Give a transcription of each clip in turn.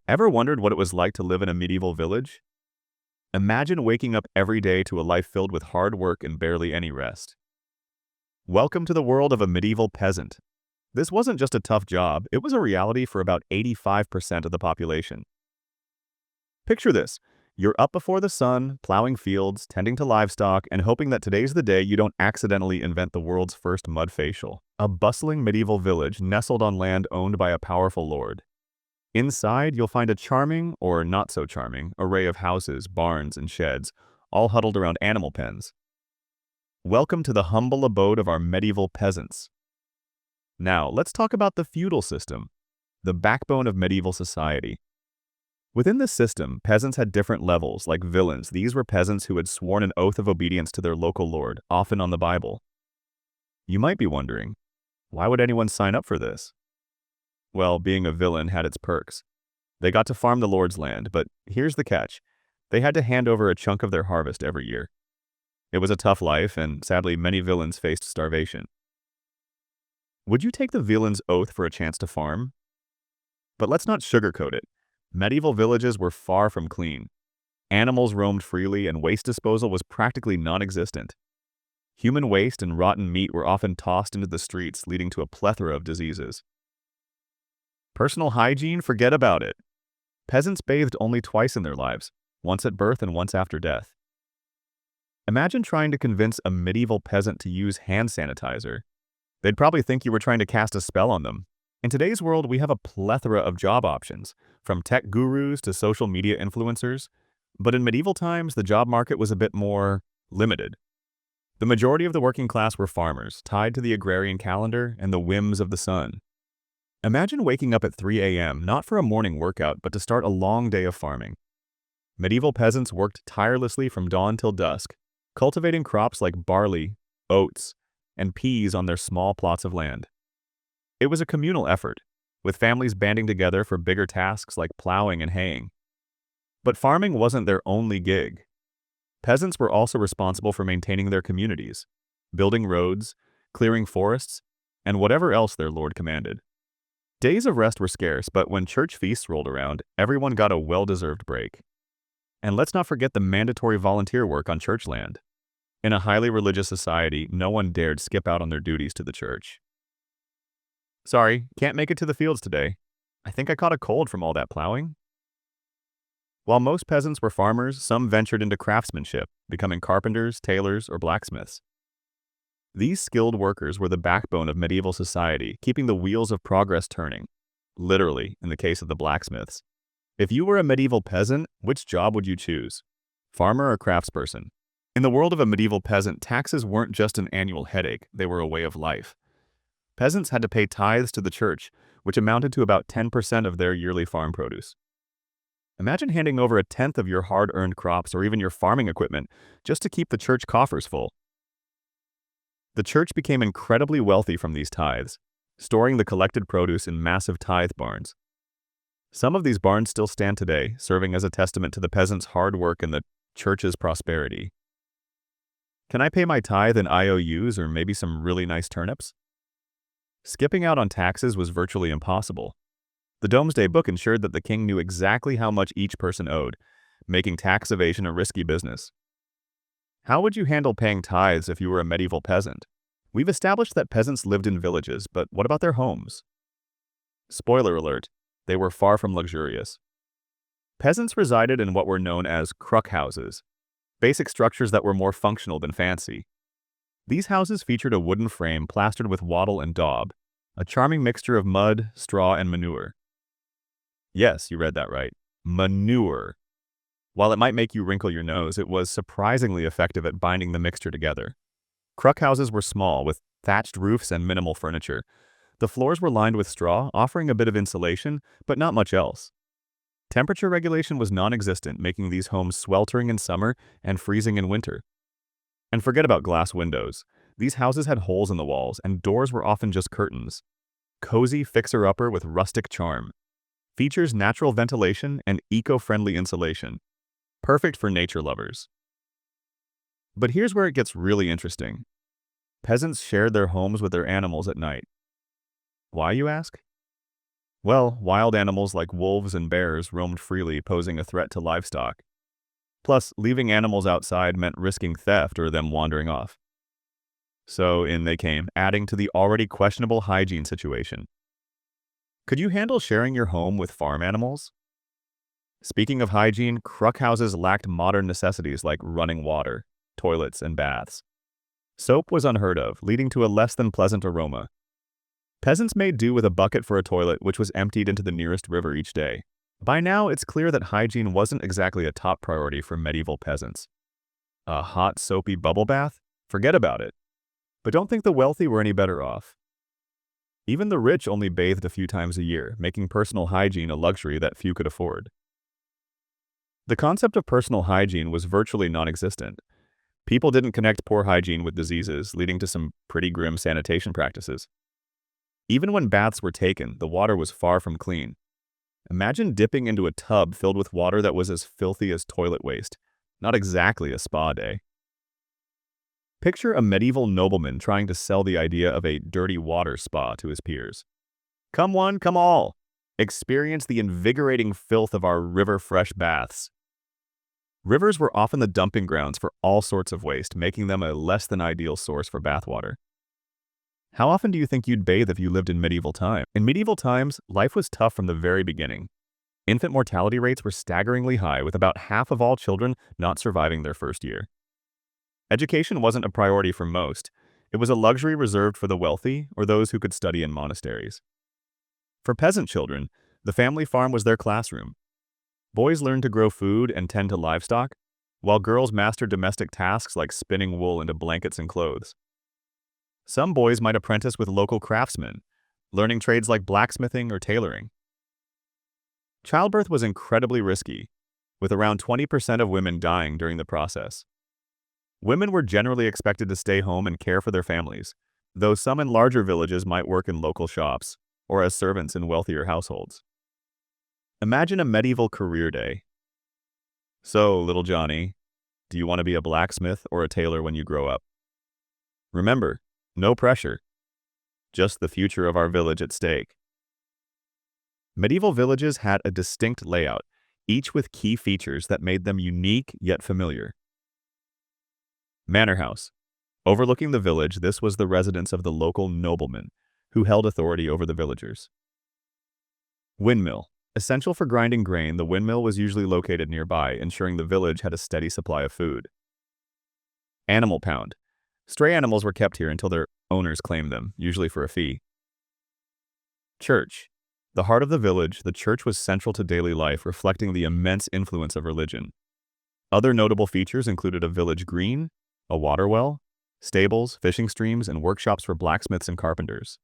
Ever wondered what it was like to live in a medieval village? Imagine waking up every day to a life filled with hard work and barely any rest. Welcome to the world of a medieval peasant. This wasn't just a tough job, it was a reality for about 85% of the population. Picture this. You're up before the sun, plowing fields, tending to livestock, and hoping that today's the day you don't accidentally invent the world's first mud facial. A bustling medieval village nestled on land owned by a powerful lord. Inside, you'll find a charming, or not so charming, array of houses, barns, and sheds, all huddled around animal pens. Welcome to the humble abode of our medieval peasants. Now, let's talk about the feudal system, the backbone of medieval society. Within this system, peasants had different levels, like villains. These were peasants who had sworn an oath of obedience to their local lord, often on the Bible. You might be wondering, why would anyone sign up for this? Well, being a villain had its perks. They got to farm the lord's land, but here's the catch. They had to hand over a chunk of their harvest every year. It was a tough life, and sadly, many villains faced starvation. Would you take the villain's oath for a chance to farm? But let's not sugarcoat it. Medieval villages were far from clean. Animals roamed freely, and waste disposal was practically non-existent. Human waste and rotten meat were often tossed into the streets, leading to a plethora of diseases. Personal hygiene? Forget about it. Peasants bathed only twice in their lives, once at birth and once after death. Imagine trying to convince a medieval peasant to use hand sanitizer. They'd probably think you were trying to cast a spell on them. In today's world, we have a plethora of job options, from tech gurus to social media influencers. But in medieval times, the job market was a bit more limited. The majority of the working class were farmers, tied to the agrarian calendar and the whims of the sun. Imagine waking up at 3 a.m., not for a morning workout, but to start a long day of farming. Medieval peasants worked tirelessly from dawn till dusk, cultivating crops like barley, oats, and peas on their small plots of land. It was a communal effort, with families banding together for bigger tasks like plowing and haying. But farming wasn't their only gig. Peasants were also responsible for maintaining their communities, building roads, clearing forests, and whatever else their lord commanded. Days of rest were scarce, but when church feasts rolled around, everyone got a well-deserved break. And let's not forget the mandatory volunteer work on church land. In a highly religious society, no one dared skip out on their duties to the church. Sorry, can't make it to the fields today. I think I caught a cold from all that plowing. While most peasants were farmers, some ventured into craftsmanship, becoming carpenters, tailors, or blacksmiths. These skilled workers were the backbone of medieval society, keeping the wheels of progress turning, literally, in the case of the blacksmiths. If you were a medieval peasant, which job would you choose? Farmer or craftsperson? In the world of a medieval peasant, taxes weren't just an annual headache, they were a way of life. Peasants had to pay tithes to the church, which amounted to about 10% of their yearly farm produce. Imagine handing over a tenth of your hard-earned crops or even your farming equipment just to keep the church coffers full. The church became incredibly wealthy from these tithes, storing the collected produce in massive tithe barns. Some of these barns still stand today, serving as a testament to the peasants' hard work and the church's prosperity. Can I pay my tithe in IOUs or maybe some really nice turnips? Skipping out on taxes was virtually impossible. The Domesday Book ensured that the king knew exactly how much each person owed, making tax evasion a risky business. How would you handle paying tithes if you were a medieval peasant? We've established that peasants lived in villages, but what about their homes? Spoiler alert, they were far from luxurious. Peasants resided in what were known as cruck houses, basic structures that were more functional than fancy. These houses featured a wooden frame plastered with wattle and daub, a charming mixture of mud, straw, and manure. Yes, you read that right. Manure. While it might make you wrinkle your nose, it was surprisingly effective at binding the mixture together. Cruck houses were small, with thatched roofs and minimal furniture. The floors were lined with straw, offering a bit of insulation, but not much else. Temperature regulation was non-existent, making these homes sweltering in summer and freezing in winter. And forget about glass windows. These houses had holes in the walls, and doors were often just curtains. Cozy fixer-upper with rustic charm. Features natural ventilation and eco-friendly insulation. Perfect for nature lovers. But here's where it gets really interesting. Peasants shared their homes with their animals at night. Why, you ask? Well, wild animals like wolves and bears roamed freely, posing a threat to livestock. Plus, leaving animals outside meant risking theft or them wandering off. So in they came, adding to the already questionable hygiene situation. Could you handle sharing your home with farm animals? Speaking of hygiene, cruck houses lacked modern necessities like running water, toilets, and baths. Soap was unheard of, leading to a less than pleasant aroma. Peasants made do with a bucket for a toilet which was emptied into the nearest river each day. By now, it's clear that hygiene wasn't exactly a top priority for medieval peasants. A hot, soapy bubble bath? Forget about it. But don't think the wealthy were any better off. Even the rich only bathed a few times a year, making personal hygiene a luxury that few could afford. The concept of personal hygiene was virtually non-existent. People didn't connect poor hygiene with diseases, leading to some pretty grim sanitation practices. Even when baths were taken, the water was far from clean. Imagine dipping into a tub filled with water that was as filthy as toilet waste. Not exactly a spa day. Picture a medieval nobleman trying to sell the idea of a dirty water spa to his peers. Come one, come all. Experience the invigorating filth of our river-fresh baths. Rivers were often the dumping grounds for all sorts of waste, making them a less than ideal source for bathwater. How often do you think you'd bathe if you lived in medieval times? In medieval times, life was tough from the very beginning. Infant mortality rates were staggeringly high, with about half of all children not surviving their first year. Education wasn't a priority for most. It was a luxury reserved for the wealthy or those who could study in monasteries. For peasant children, the family farm was their classroom. Boys learned to grow food and tend to livestock, while girls mastered domestic tasks like spinning wool into blankets and clothes. Some boys might apprentice with local craftsmen, learning trades like blacksmithing or tailoring. Childbirth was incredibly risky, with around 20% of women dying during the process. Women were generally expected to stay home and care for their families, though some in larger villages might work in local shops or as servants in wealthier households. Imagine a medieval career day. So, little Johnny, do you want to be a blacksmith or a tailor when you grow up? Remember, no pressure, just the future of our village at stake. Medieval villages had a distinct layout, each with key features that made them unique yet familiar. Manor house. Overlooking the village, this was the residence of the local nobleman, who held authority over the villagers. Windmill. Essential for grinding grain, the windmill was usually located nearby, ensuring the village had a steady supply of food. Animal pound. Stray animals were kept here until their owners claimed them, usually for a fee. Church. The heart of the village, the church was central to daily life, reflecting the immense influence of religion. Other notable features included a village green, a water well, stables, fishing streams, and workshops for blacksmiths and carpenters.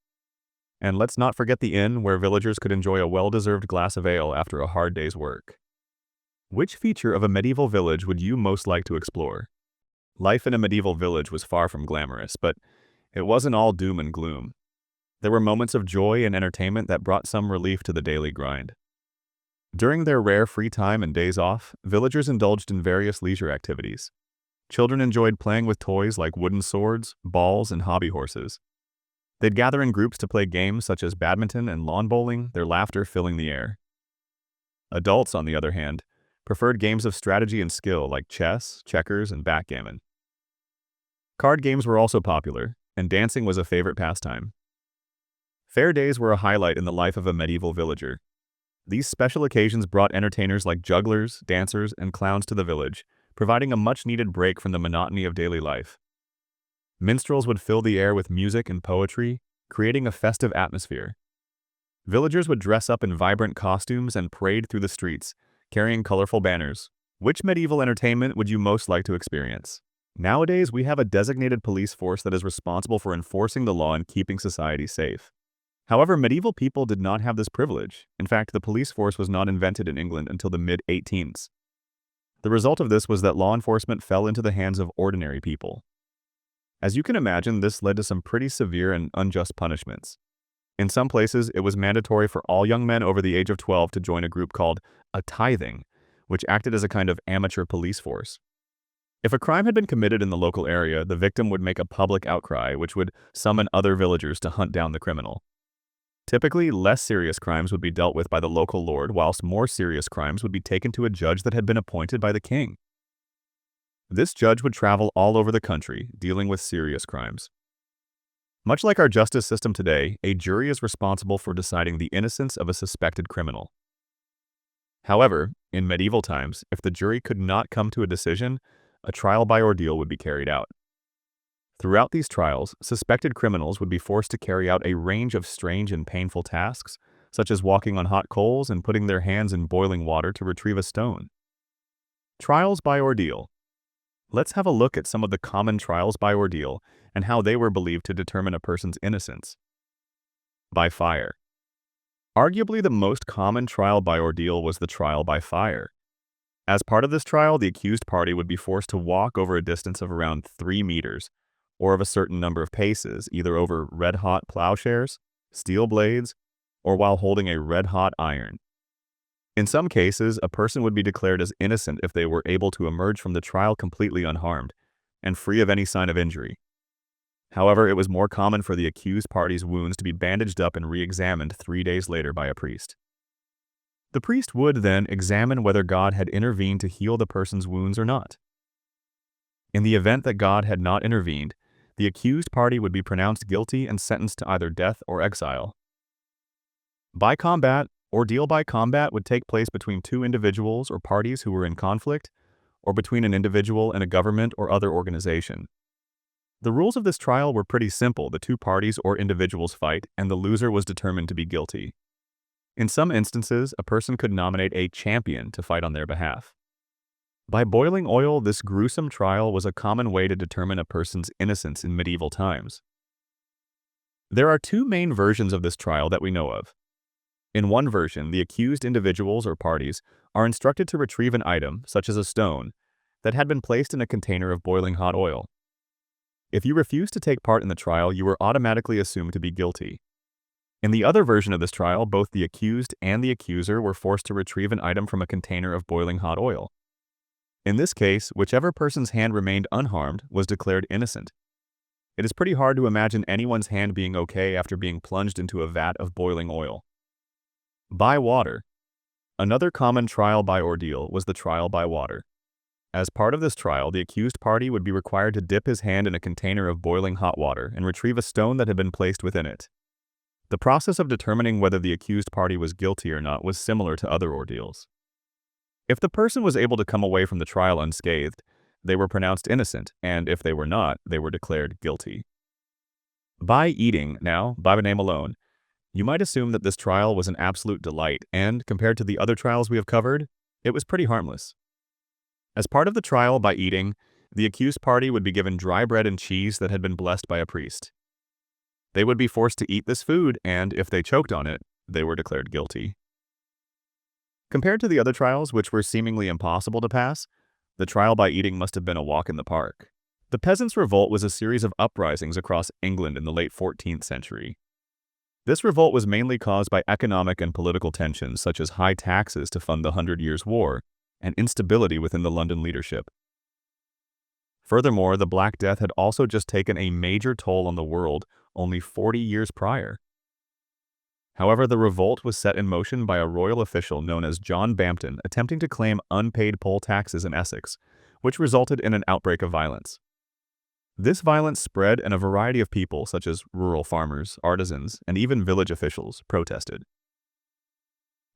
And let's not forget the inn, where villagers could enjoy a well-deserved glass of ale after a hard day's work. Which feature of a medieval village would you most like to explore? Life in a medieval village was far from glamorous, but it wasn't all doom and gloom. There were moments of joy and entertainment that brought some relief to the daily grind. During their rare free time and days off, villagers indulged in various leisure activities. Children enjoyed playing with toys like wooden swords, balls, and hobby horses. They'd gather in groups to play games such as badminton and lawn bowling, their laughter filling the air. Adults, on the other hand, preferred games of strategy and skill like chess, checkers, and backgammon. Card games were also popular, and dancing was a favorite pastime. Fair days were a highlight in the life of a medieval villager. These special occasions brought entertainers like jugglers, dancers, and clowns to the village, providing a much-needed break from the monotony of daily life. Minstrels would fill the air with music and poetry, creating a festive atmosphere. Villagers would dress up in vibrant costumes and parade through the streets, carrying colorful banners. Which medieval entertainment would you most like to experience? Nowadays, we have a designated police force that is responsible for enforcing the law and keeping society safe. However, medieval people did not have this privilege. In fact, the police force was not invented in England until the mid-1800s. The result of this was that law enforcement fell into the hands of ordinary people. As you can imagine, this led to some pretty severe and unjust punishments. In some places, it was mandatory for all young men over the age of 12 to join a group called a tithing, which acted as a kind of amateur police force. If a crime had been committed in the local area, the victim would make a public outcry, which would summon other villagers to hunt down the criminal. Typically, less serious crimes would be dealt with by the local lord, whilst more serious crimes would be taken to a judge that had been appointed by the king. This judge would travel all over the country, dealing with serious crimes. Much like our justice system today, a jury is responsible for deciding the innocence of a suspected criminal. However, in medieval times, if the jury could not come to a decision, a trial by ordeal would be carried out. Throughout these trials, suspected criminals would be forced to carry out a range of strange and painful tasks, such as walking on hot coals and putting their hands in boiling water to retrieve a stone. Trials by ordeal. Let's have a look at some of the common trials by ordeal and how they were believed to determine a person's innocence. By fire. Arguably the most common trial by ordeal was the trial by fire. As part of this trial, the accused party would be forced to walk over a distance of around 3 meters, or of a certain number of paces, either over red-hot plowshares, steel blades, or while holding a red-hot iron. In some cases, a person would be declared as innocent if they were able to emerge from the trial completely unharmed and free of any sign of injury. However, it was more common for the accused party's wounds to be bandaged up and re-examined 3 days later by a priest. The priest would then examine whether God had intervened to heal the person's wounds or not. In the event that God had not intervened, the accused party would be pronounced guilty and sentenced to either death or exile. By combat, ordeal by combat would take place between two individuals or parties who were in conflict, or between an individual and a government or other organization. The rules of this trial were pretty simple. The two parties or individuals fight, and the loser was determined to be guilty. In some instances, a person could nominate a champion to fight on their behalf. By boiling oil, this gruesome trial was a common way to determine a person's innocence in medieval times. There are two main versions of this trial that we know of. In one version, the accused individuals or parties are instructed to retrieve an item, such as a stone, that had been placed in a container of boiling hot oil. If you refused to take part in the trial, you were automatically assumed to be guilty. In the other version of this trial, both the accused and the accuser were forced to retrieve an item from a container of boiling hot oil. In this case, whichever person's hand remained unharmed was declared innocent. It is pretty hard to imagine anyone's hand being okay after being plunged into a vat of boiling oil. By water. Another common trial by ordeal was the trial by water. As part of this trial, the accused party would be required to dip his hand in a container of boiling hot water and retrieve a stone that had been placed within it. The process of determining whether the accused party was guilty or not was similar to other ordeals. If the person was able to come away from the trial unscathed, they were pronounced innocent, and if they were not, they were declared guilty. By eating, now, by the name alone, you might assume that this trial was an absolute delight, and compared to the other trials we have covered, it was pretty harmless. As part of the trial by eating, the accused party would be given dry bread and cheese that had been blessed by a priest. They would be forced to eat this food, and if they choked on it, they were declared guilty. Compared to the other trials, which were seemingly impossible to pass, the trial by eating must have been a walk in the park. The Peasants' Revolt was a series of uprisings across England in the late 14th century. This revolt was mainly caused by economic and political tensions, such as high taxes to fund the 100 Years' War, and instability within the London leadership. Furthermore, the Black Death had also just taken a major toll on the world only 40 years prior. However, the revolt was set in motion by a royal official known as John Bampton attempting to claim unpaid poll taxes in Essex, which resulted in an outbreak of violence. This violence spread, and a variety of people, such as rural farmers, artisans, and even village officials, protested.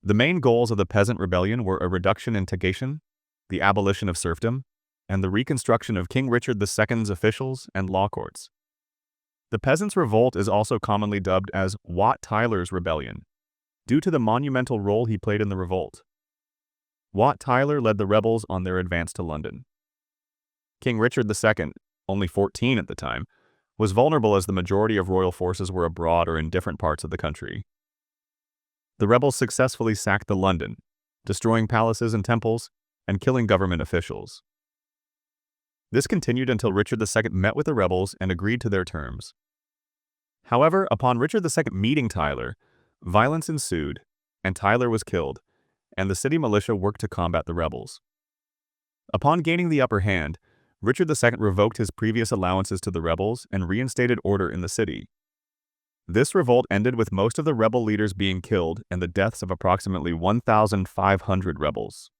The main goals of the Peasant Rebellion were a reduction in taxation, the abolition of serfdom, and the reconstruction of King Richard II's officials and law courts. The Peasants' Revolt is also commonly dubbed as Wat Tyler's Rebellion, due to the monumental role he played in the revolt. Wat Tyler led the rebels on their advance to London. King Richard II, only 14 at the time, was vulnerable as the majority of royal forces were abroad or in different parts of the country. The rebels successfully sacked the London, destroying palaces and temples, and killing government officials. This continued until Richard II met with the rebels and agreed to their terms. However, upon Richard II meeting Tyler, violence ensued, and Tyler was killed, and the city militia worked to combat the rebels. Upon gaining the upper hand, Richard II revoked his previous allowances to the rebels and reinstated order in the city. This revolt ended with most of the rebel leaders being killed and the deaths of approximately 1,500 rebels.